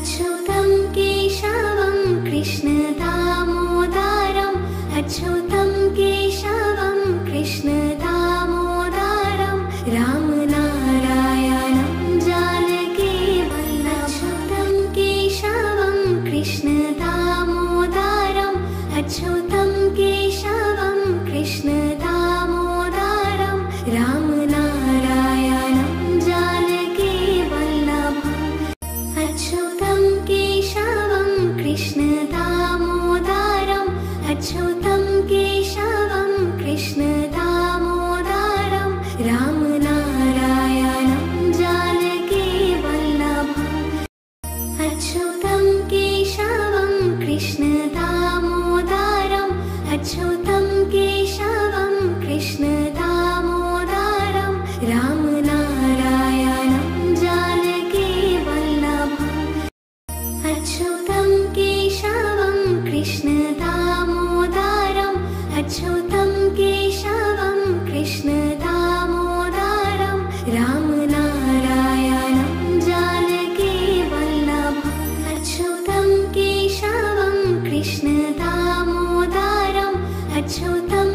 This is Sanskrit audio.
अच्युतं केशवं कृष्णदामोदरम् अच्युतं केशवं कृष्णदामोदरं रामनारायणं जानकीवल्लभं केशवं कृष्णदामोदरम् अच्युतं केशवं कृष्णदामोदरं रामनारायणं जानकीवल्लभम् अच्युतं केशवं कृष्णदामोदरम् अच्युतं केशवं कृष्णदामोदरं रामनारायणं जानकीवल्लभम् अच्युतं केशवं कृष्णदामोदरम् अच्युतं केशवं कृष्णदामोदरं रामनारायणं जानकीवल्लभम् अच्युतं केशवं कृष्णदामोदरम् अच्युतं केशवं कृष्णदामोदरं रामनारायणं जानकीवल्लभम् अच्युतं केशवं कृष्णदामोदरम् अच्युतं